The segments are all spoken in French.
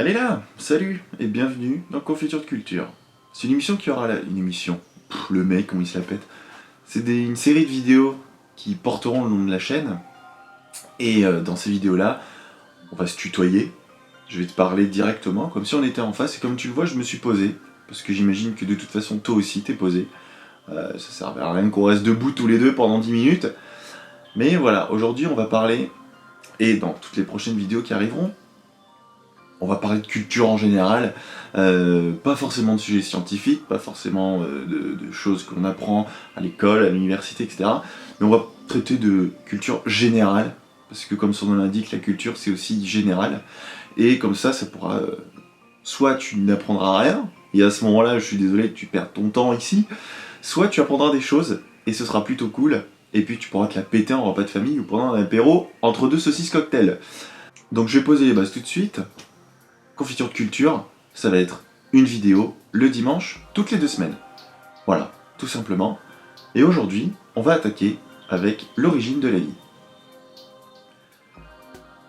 Allez là, salut et bienvenue dans Confiture de Culture. C'est une émission qui aura une émission. Le mec, comment il se la pète. C'est une série de vidéos qui porteront le nom de la chaîne. Et dans ces vidéos-là, on va se tutoyer. Je vais te parler directement, comme si on était en face. Et comme tu le vois, je me suis posé. Parce que j'imagine que de toute façon, toi aussi, t'es posé. Ça sert à rien qu'on reste debout tous les deux pendant 10 minutes. Mais voilà, aujourd'hui, on va parler, et dans toutes les prochaines vidéos qui arriveront, on va parler de culture en général, pas forcément de sujets scientifiques, pas forcément de choses qu'on apprend à l'école, à l'université, etc. Mais on va traiter de culture générale, parce que comme son nom l'indique, la culture c'est aussi général. Et comme ça pourra... soit tu n'apprendras rien, et à ce moment-là, je suis désolé que tu perds ton temps ici, soit tu apprendras des choses, et ce sera plutôt cool, et puis tu pourras te la péter en repas de famille ou pendant un apéro entre deux saucisses cocktail. Donc je vais poser les bases tout de suite. Confiture de culture, ça va être une vidéo le dimanche, toutes les 2 semaines. Voilà, tout simplement. Et aujourd'hui, on va attaquer avec l'origine de la vie.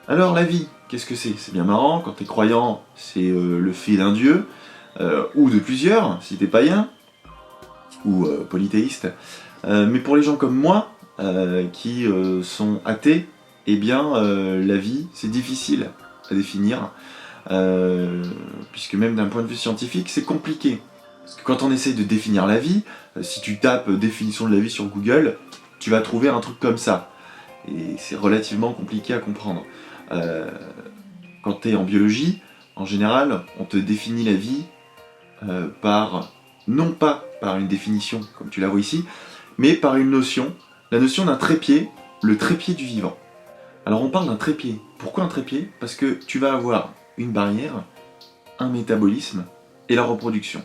Alors la vie, qu'est-ce que c'est? C'est bien marrant, quand t'es croyant, c'est le fait d'un dieu, ou de plusieurs, si t'es païen, ou polythéiste. Mais pour les gens comme moi, qui sont athées, eh bien la vie, c'est difficile à définir. Puisque même d'un point de vue scientifique, c'est compliqué. Parce que quand on essaie de définir la vie, si tu tapes définition de la vie sur Google, tu vas trouver un truc comme ça. Et c'est relativement compliqué à comprendre. Quand tu es en biologie, en général, on te définit la vie non pas par une définition, comme tu la vois ici, mais par une notion, la notion d'un trépied, le trépied du vivant. Alors on parle d'un trépied. Pourquoi un trépied? Parce que tu vas avoir une barrière, un métabolisme et la reproduction.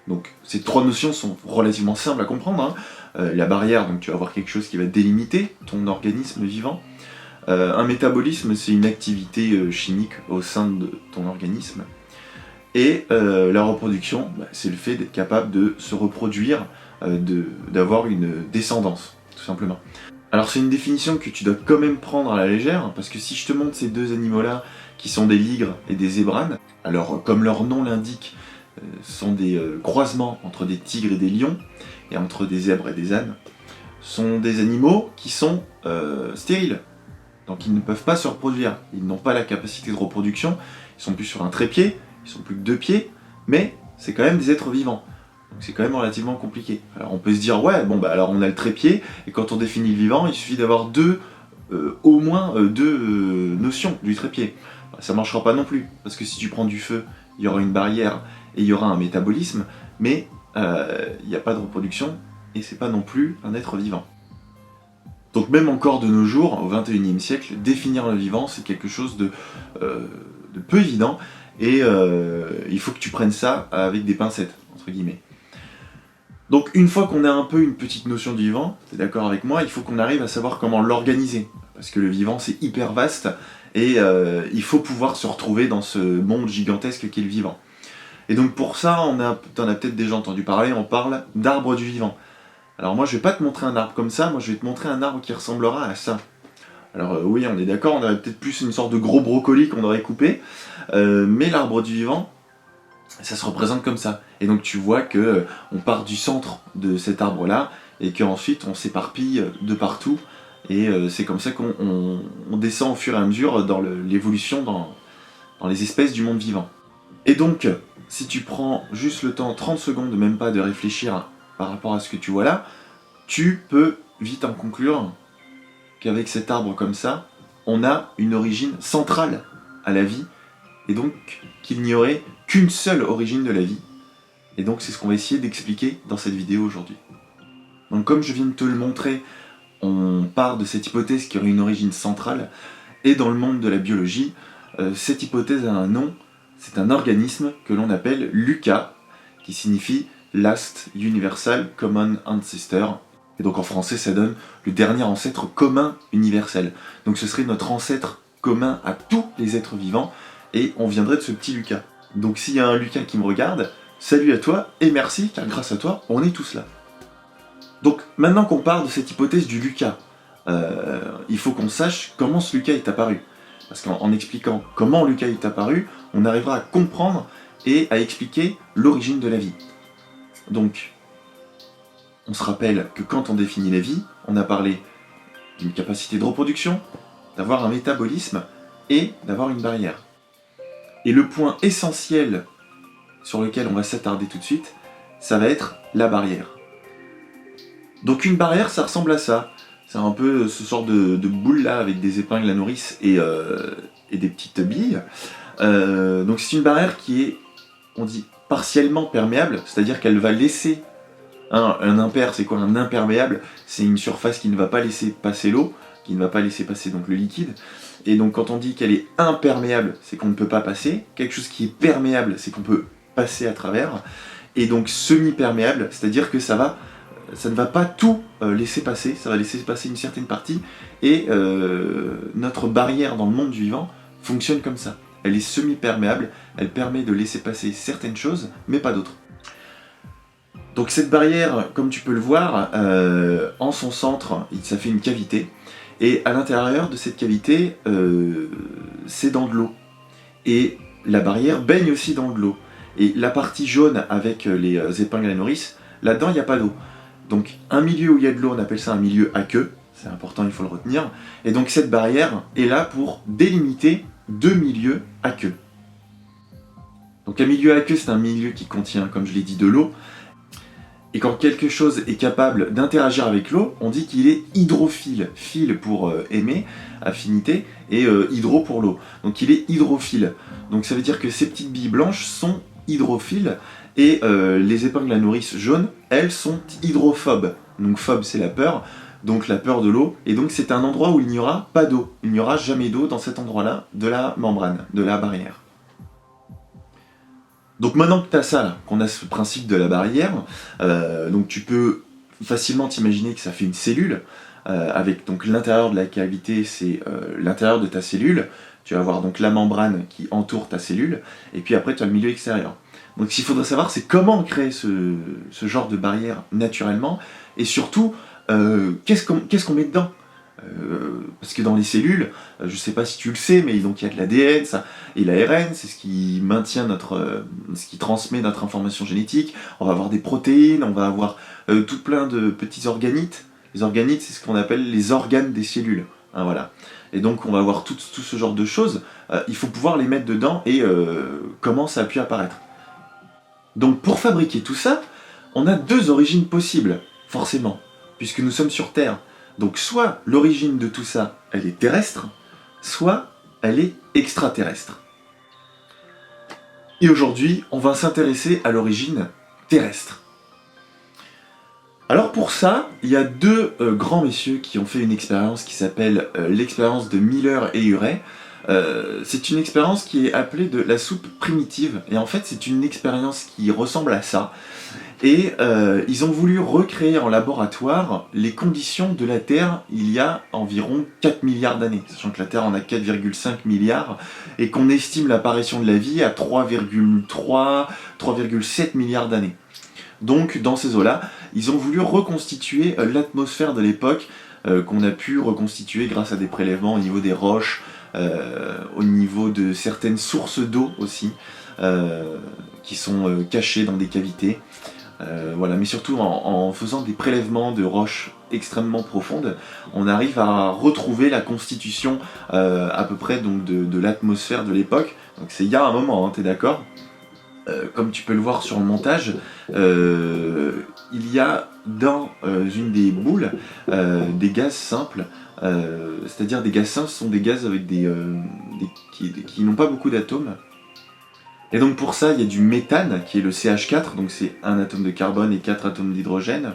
Donc ces trois notions sont relativement simples à comprendre. La barrière, donc tu vas avoir quelque chose qui va délimiter ton organisme vivant. Un métabolisme, c'est une activité chimique au sein de ton organisme. Et la reproduction, c'est le fait d'être capable de se reproduire, d'avoir une descendance, tout simplement. Alors c'est une définition que tu dois quand même prendre à la légère, parce que si je te montre ces deux animaux-là, qui sont des ligres et des zébranes, alors comme leur nom l'indique, ce sont des croisements entre des tigres et des lions, et entre des zèbres et des ânes, sont des animaux qui sont stériles. Donc ils ne peuvent pas se reproduire, ils n'ont pas la capacité de reproduction, ils sont plus sur un trépied, ils sont plus que 2 pieds, mais c'est quand même des êtres vivants. Donc c'est quand même relativement compliqué. Alors on peut se dire, ouais, bon bah alors on a le trépied, et quand on définit le vivant, il suffit d'avoir au moins deux notions du trépied. Bah, ça marchera pas non plus, parce que si tu prends du feu, il y aura une barrière, et il y aura un métabolisme, mais il n'y a pas de reproduction, et c'est pas non plus un être vivant. Donc même encore de nos jours, au XXIe siècle, définir le vivant, c'est quelque chose de peu évident, et il faut que tu prennes ça avec des pincettes, entre guillemets. Donc une fois qu'on a un peu une petite notion du vivant, t'es d'accord avec moi, il faut qu'on arrive à savoir comment l'organiser. Parce que le vivant c'est hyper vaste, et il faut pouvoir se retrouver dans ce monde gigantesque qu'est le vivant. Et donc pour ça, t'en as peut-être déjà entendu parler, on parle d'arbre du vivant. Alors moi je vais pas te montrer un arbre comme ça, moi je vais te montrer un arbre qui ressemblera à ça. Alors oui, on est d'accord, on aurait peut-être plus une sorte de gros brocoli qu'on aurait coupé, mais l'arbre du vivant, ça se représente comme ça. Et donc tu vois que on part du centre de cet arbre-là, et qu'ensuite on s'éparpille de partout, et c'est comme ça qu'on descend au fur et à mesure dans l'évolution dans les espèces du monde vivant. Et donc, si tu prends juste le temps, 30 secondes, même pas de réfléchir par rapport à ce que tu vois là, tu peux vite en conclure qu'avec cet arbre comme ça, on a une origine centrale à la vie, et donc qu'il n'y aurait qu'une seule origine de la vie. Et donc c'est ce qu'on va essayer d'expliquer dans cette vidéo aujourd'hui. Donc comme je viens de te le montrer, on part de cette hypothèse qu'il y aurait une origine centrale, et dans le monde de la biologie, cette hypothèse a un nom, c'est un organisme que l'on appelle LUCA, qui signifie Last Universal Common Ancestor. Et donc en français ça donne le dernier ancêtre commun universel. Donc ce serait notre ancêtre commun à tous les êtres vivants, et on viendrait de ce petit Lucas. Donc s'il y a un Lucas qui me regarde, salut à toi et merci, car grâce à toi, on est tous là. Donc maintenant qu'on part de cette hypothèse du Lucas, il faut qu'on sache comment ce Lucas est apparu. parce qu'en expliquant comment le cas est apparu, on arrivera à comprendre et à expliquer l'origine de la vie. Donc, on se rappelle que quand on définit la vie, on a parlé d'une capacité de reproduction, d'avoir un métabolisme et d'avoir une barrière. Et le point essentiel sur lequel on va s'attarder tout de suite, ça va être la barrière. Donc une barrière, ça ressemble à ça. C'est un peu ce genre de boule là avec des épingles à nourrice et des petites billes. Donc c'est une barrière qui est, on dit, partiellement perméable, c'est-à-dire qu'elle va laisser un impair. C'est quoi un imperméable? C'est une surface qui ne va pas laisser passer l'eau, qui ne va pas laisser passer donc le liquide. Et donc quand on dit qu'elle est imperméable, c'est qu'on ne peut pas passer. Quelque chose qui est perméable, c'est qu'on peut passer à travers. Et donc semi-perméable, c'est-à-dire que ça ne va pas tout laisser passer, ça va laisser passer une certaine partie. Et notre barrière dans le monde du vivant fonctionne comme ça. Elle est semi-perméable, elle permet de laisser passer certaines choses, mais pas d'autres. Donc cette barrière, comme tu peux le voir, en son centre, ça fait une cavité. Et à l'intérieur de cette cavité, c'est dans de l'eau. Et la barrière baigne aussi dans de l'eau. Et la partie jaune avec les épingles à nourrice, là-dedans, il n'y a pas d'eau. Donc un milieu où il y a de l'eau, on appelle ça un milieu aqueux. C'est important, il faut le retenir. Et donc cette barrière est là pour délimiter deux milieux aqueux. Donc un milieu aqueux, c'est un milieu qui contient, comme je l'ai dit, de l'eau. Et quand quelque chose est capable d'interagir avec l'eau, on dit qu'il est hydrophile. Phile pour aimer, affinité, et hydro pour l'eau. Donc il est hydrophile. Donc ça veut dire que ces petites billes blanches sont hydrophiles, et les épingles à nourrice jaunes, elles sont hydrophobes. Donc phobe, c'est la peur, donc la peur de l'eau, et donc c'est un endroit où il n'y aura pas d'eau. Il n'y aura jamais d'eau dans cet endroit-là de la membrane, de la barrière. Donc maintenant que tu as ça, là, qu'on a ce principe de la barrière, donc tu peux facilement t'imaginer que ça fait une cellule, avec donc l'intérieur de la cavité, c'est l'intérieur de ta cellule. Tu vas avoir donc la membrane qui entoure ta cellule, et puis après tu as le milieu extérieur. Donc ce qu'il faudrait savoir, c'est comment créer ce genre de barrière naturellement, et surtout, qu'est-ce qu'on met dedans? Parce que dans les cellules, je ne sais pas si tu le sais, mais donc il y a de l'ADN et l'ARN, c'est ce qui maintient ce qui transmet notre information génétique. On va avoir des protéines, on va avoir tout plein de petits organites. Les organites, c'est ce qu'on appelle les organes des cellules. Hein, voilà. Et donc on va avoir tout ce genre de choses. Il faut pouvoir les mettre dedans et comment ça a pu apparaître. Donc pour fabriquer tout ça, on a deux origines possibles, forcément, puisque nous sommes sur Terre. Donc soit l'origine de tout ça, elle est terrestre, soit elle est extraterrestre. Et aujourd'hui, on va s'intéresser à l'origine terrestre. Alors pour ça, il y a deux grands messieurs qui ont fait une expérience qui s'appelle l'expérience de Miller et Urey. C'est une expérience qui est appelée de la soupe primitive, et en fait c'est une expérience qui ressemble à ça. Et ils ont voulu recréer en laboratoire les conditions de la Terre il y a environ 4 milliards d'années, sachant que la Terre en a 4,5 milliards, et qu'on estime l'apparition de la vie à 3,7 milliards d'années. Donc dans ces eaux-là, ils ont voulu reconstituer l'atmosphère de l'époque, qu'on a pu reconstituer grâce à des prélèvements au niveau des roches, au niveau de certaines sources d'eau aussi, qui sont cachées dans des cavités. Voilà, mais surtout en faisant des prélèvements de roches extrêmement profondes, on arrive à retrouver la constitution à peu près donc, de l'atmosphère de l'époque. Donc c'est il y a un moment, hein, t'es d'accord? Comme tu peux le voir sur le montage, il y a dans une des boules des gaz simples, c'est-à-dire des gaz simples, ce sont des gaz avec qui n'ont pas beaucoup d'atomes. Et donc pour ça, il y a du méthane, qui est le CH4, donc c'est un atome de carbone et 4 atomes d'hydrogène.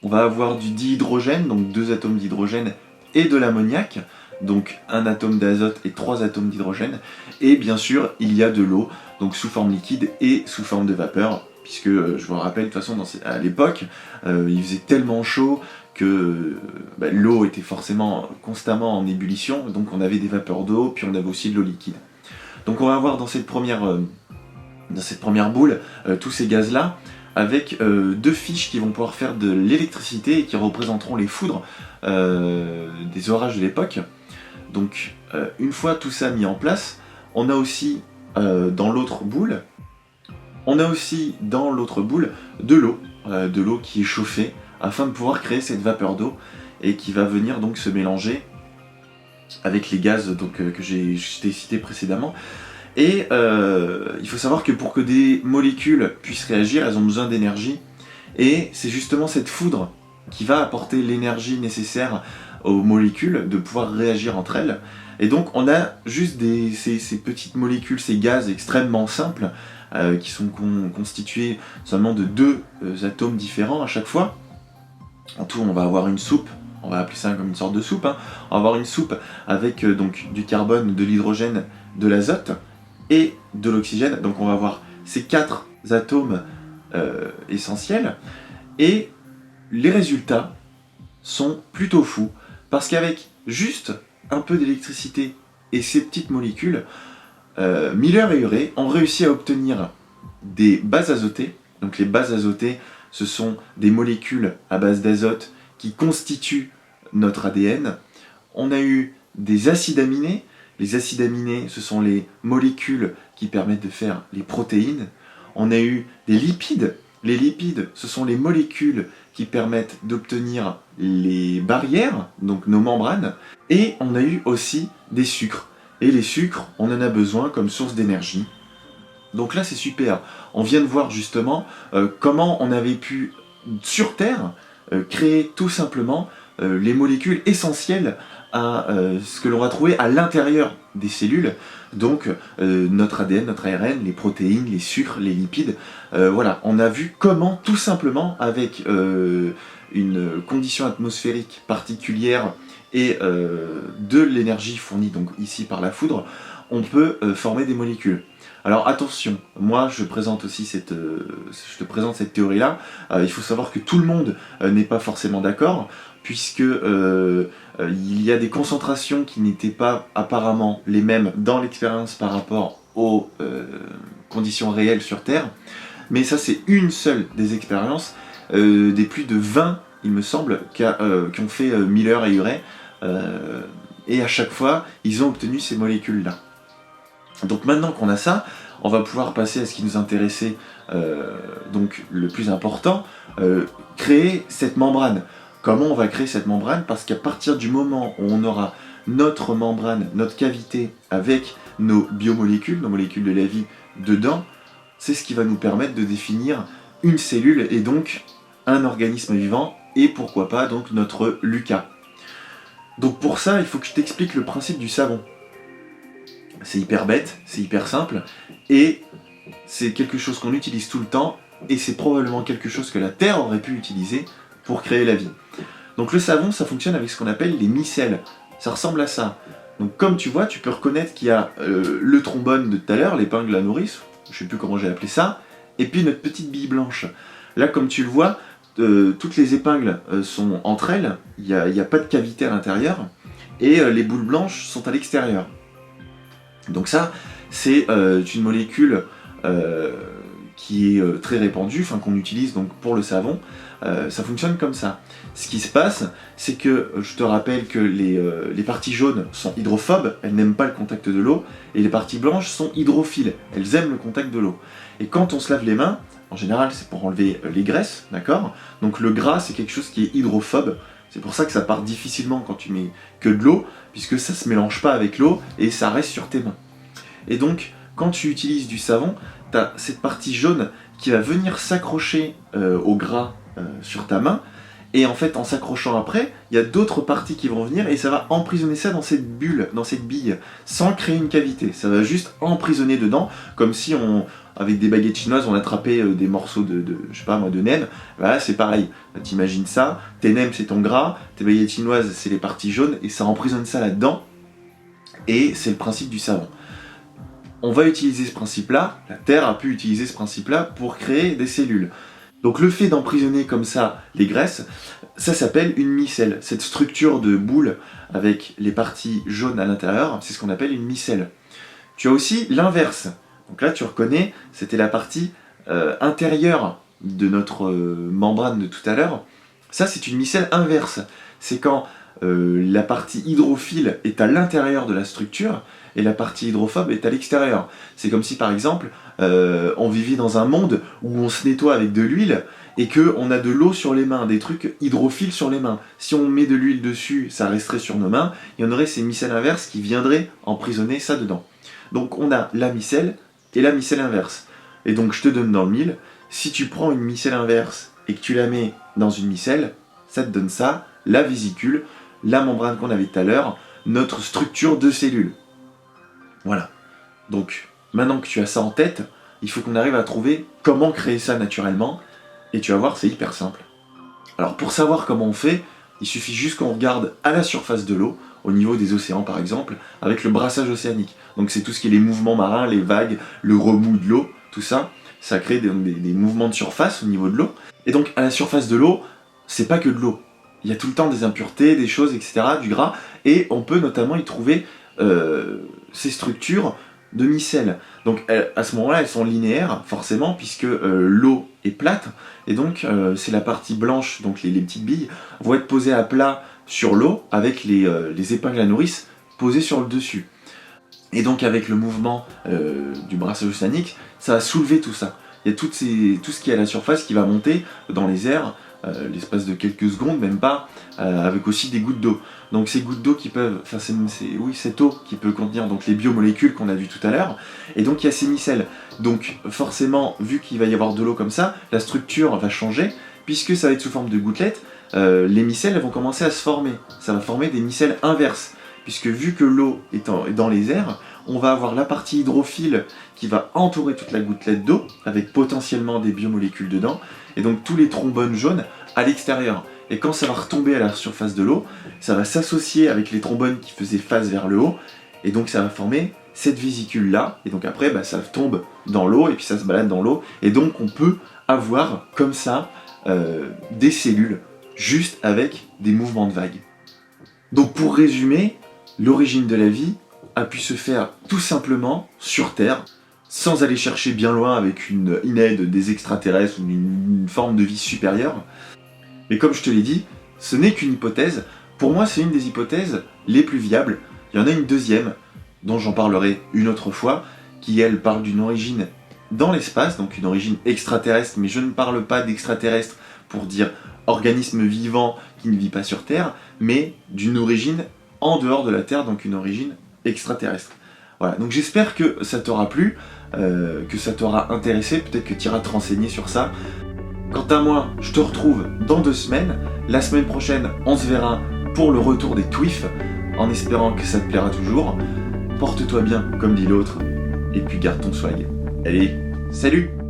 On va avoir du dihydrogène, donc 2 atomes d'hydrogène, et de l'ammoniac, donc un atome d'azote et 3 atomes d'hydrogène. Et bien sûr, il y a de l'eau, donc sous forme liquide et sous forme de vapeur, puisque je vous rappelle, de toute façon, à l'époque, il faisait tellement chaud que l'eau était forcément constamment en ébullition, donc on avait des vapeurs d'eau, puis on avait aussi de l'eau liquide. Donc on va avoir dans cette première boule tous ces gaz-là, avec deux fiches qui vont pouvoir faire de l'électricité et qui représenteront les foudres des orages de l'époque. Donc une fois tout ça mis en place, on a aussi dans l'autre boule, de l'eau qui est chauffée afin de pouvoir créer cette vapeur d'eau et qui va venir donc se mélanger avec les gaz donc, que j'ai cité précédemment. Et il faut savoir que pour que des molécules puissent réagir, elles ont besoin d'énergie. Et c'est justement cette foudre qui va apporter l'énergie nécessaire aux molécules de pouvoir réagir entre elles. Et donc on a juste ces petites molécules, ces gaz extrêmement simples, qui sont constitués seulement de 2 atomes différents à chaque fois. En tout, on va avoir une soupe, on va appeler ça comme une sorte de soupe, hein. On va avoir une soupe avec donc du carbone, de l'hydrogène, de l'azote et de l'oxygène. Donc on va avoir ces 4 atomes essentiels, et les résultats sont plutôt fous, parce qu'avec juste un peu d'électricité et ces petites molécules, Miller et Urey ont réussi à obtenir des bases azotées. Donc les bases azotées, ce sont des molécules à base d'azote qui constituent notre ADN. On a eu des acides aminés. Les acides aminés, ce sont les molécules qui permettent de faire les protéines. On a eu des lipides. Les lipides, ce sont les molécules qui permettent d'obtenir les barrières, donc nos membranes. Et on a eu aussi des sucres. Et les sucres, on en a besoin comme source d'énergie. Donc là, c'est super. On vient de voir justement comment on avait pu, sur Terre, créer tout simplement les molécules essentielles à ce que l'on va trouver à l'intérieur des cellules. Donc notre ADN, notre ARN, les protéines, les sucres, les lipides. Voilà, on a vu comment tout simplement avec une condition atmosphérique particulière et de l'énergie fournie donc ici par la foudre, on peut former des molécules. Alors attention, moi je te présente cette théorie-là. Il faut savoir que tout le monde n'est pas forcément d'accord, puisque il y a des concentrations qui n'étaient pas apparemment les mêmes dans l'expérience par rapport aux conditions réelles sur Terre. Mais ça, c'est une seule des expériences, des plus de 20, il me semble, qui ont fait Miller et Urey, et à chaque fois, ils ont obtenu ces molécules-là. Donc maintenant qu'on a ça, on va pouvoir passer à ce qui nous intéressait, donc le plus important, créer cette membrane. Comment on va créer cette membrane? Parce qu'à partir du moment où on aura notre membrane, notre cavité avec nos biomolécules, nos molécules de la vie dedans, c'est ce qui va nous permettre de définir une cellule et donc un organisme vivant, et pourquoi pas donc notre LUCA. Donc pour ça, il faut que je t'explique le principe du savon. C'est hyper bête, c'est hyper simple, et c'est quelque chose qu'on utilise tout le temps, et c'est probablement quelque chose que la Terre aurait pu utiliser pour créer la vie. Donc le savon, ça fonctionne avec ce qu'on appelle les micelles. Ça ressemble à ça. Donc comme tu vois, tu peux reconnaître qu'il y a le trombone de tout à l'heure, l'épingle à nourrice, je sais plus comment j'ai appelé ça, et puis notre petite bille blanche. Là, comme tu le vois, toutes les épingles sont entre elles, il n'y a pas de cavité à l'intérieur, et les boules blanches sont à l'extérieur. Donc ça, c'est une molécule qui est très répandue, qu'on utilise donc pour le savon. Ça fonctionne comme ça. Ce qui se passe, c'est que je te rappelle que les parties jaunes sont hydrophobes, elles n'aiment pas le contact de l'eau, et les parties blanches sont hydrophiles, elles aiment le contact de l'eau. Et quand on se lave les mains, en général c'est pour enlever les graisses, d'accord? Donc le gras c'est quelque chose qui est hydrophobe, c'est pour ça que ça part difficilement quand tu mets que de l'eau, puisque ça se mélange pas avec l'eau et ça reste sur tes mains. Et donc quand tu utilises du savon, tu as cette partie jaune qui va venir s'accrocher au gras sur ta main, et en fait en s'accrochant après, il y a d'autres parties qui vont venir et ça va emprisonner ça dans cette bulle, dans cette bille, sans créer une cavité. Ça va juste emprisonner dedans, comme si avec des baguettes chinoises on attrapait des morceaux je sais pas moi, de nem. Voilà, c'est pareil. T'imagines ça, tes nems c'est ton gras, tes baguettes chinoises c'est les parties jaunes, et ça emprisonne ça là-dedans, et c'est le principe du savon. On va utiliser ce principe-là, la Terre a pu utiliser ce principe-là pour créer des cellules. Donc le fait d'emprisonner comme ça les graisses, ça s'appelle une micelle. Cette structure de boule avec les parties jaunes à l'intérieur, c'est ce qu'on appelle une micelle. Tu as aussi l'inverse. Donc là tu reconnais, c'était la partie intérieure de notre membrane de tout à l'heure. Ça c'est une micelle inverse. C'est quand la partie hydrophile est à l'intérieur de la structure et la partie hydrophobe est à l'extérieur. C'est comme si par exemple on vivait dans un monde où on se nettoie avec de l'huile et qu'on a de l'eau sur les mains, des trucs hydrophiles sur les mains. Si on met de l'huile dessus, ça resterait sur nos mains, et on aurait ces micelles inverses qui viendraient emprisonner ça dedans. Donc on a la micelle et la micelle inverse. Et donc je te donne dans le mille, si tu prends une micelle inverse et que tu la mets dans une micelle, ça te donne ça, la vésicule, la membrane qu'on avait tout à l'heure, notre structure de cellules. Voilà. Donc maintenant que tu as ça en tête, il faut qu'on arrive à trouver comment créer ça naturellement, et tu vas voir, c'est hyper simple. Alors pour savoir comment on fait, il suffit juste qu'on regarde à la surface de l'eau, au niveau des océans par exemple, avec le brassage océanique. Donc c'est tout ce qui est les mouvements marins, les vagues, le remous de l'eau, tout ça, ça crée des mouvements de surface au niveau de l'eau. Et donc à la surface de l'eau, c'est pas que de l'eau. Il y a tout le temps des impuretés, des choses, etc., du gras, et on peut notamment y trouver ces structures de micelles. Donc à ce moment-là, elles sont linéaires, forcément, puisque l'eau est plate, et donc c'est la partie blanche, donc les petites billes, vont être posées à plat sur l'eau, avec les épingles à nourrice posées sur le dessus. Et donc avec le mouvement du brassage océanique, ça va soulever tout ça. Il y a tout ce qui est à la surface qui va monter dans les airs, l'espace de quelques secondes, même pas, avec aussi des gouttes d'eau. Donc ces gouttes d'eau qui peuvent, enfin cette eau qui peut contenir donc les biomolécules qu'on a vues tout à l'heure, et donc il y a ces micelles. Donc forcément, vu qu'il va y avoir de l'eau comme ça, la structure va changer, puisque ça va être sous forme de gouttelettes, les micelles elles vont commencer à se former. Ça va former des micelles inverses, puisque vu que l'eau est dans les airs, on va avoir la partie hydrophile qui va entourer toute la gouttelette d'eau, avec potentiellement des biomolécules dedans, et donc tous les trombones jaunes à l'extérieur. Et quand ça va retomber à la surface de l'eau, ça va s'associer avec les trombones qui faisaient face vers le haut, et donc ça va former cette vésicule-là, et donc après ça tombe dans l'eau, et puis ça se balade dans l'eau, et donc on peut avoir comme ça des cellules, juste avec des mouvements de vagues. Donc pour résumer, l'origine de la vie a pu se faire tout simplement sur Terre, sans aller chercher bien loin avec une aide des extraterrestres ou une forme de vie supérieure. Mais comme je te l'ai dit, ce n'est qu'une hypothèse. Pour moi, c'est une des hypothèses les plus viables. Il y en a une deuxième, dont j'en parlerai une autre fois, qui elle parle d'une origine dans l'espace, donc une origine extraterrestre, mais je ne parle pas d'extraterrestre pour dire organisme vivant qui ne vit pas sur Terre, mais d'une origine en dehors de la Terre, donc une origine extraterrestre. Voilà, donc j'espère que ça t'aura plu, que ça t'aura intéressé, peut-être que tu iras te renseigner sur ça. Quant à moi, je te retrouve dans 2 semaines. La semaine prochaine, on se verra pour le retour des Twif, en espérant que ça te plaira toujours. Porte-toi bien, comme dit l'autre, et puis garde ton swag. Allez, salut!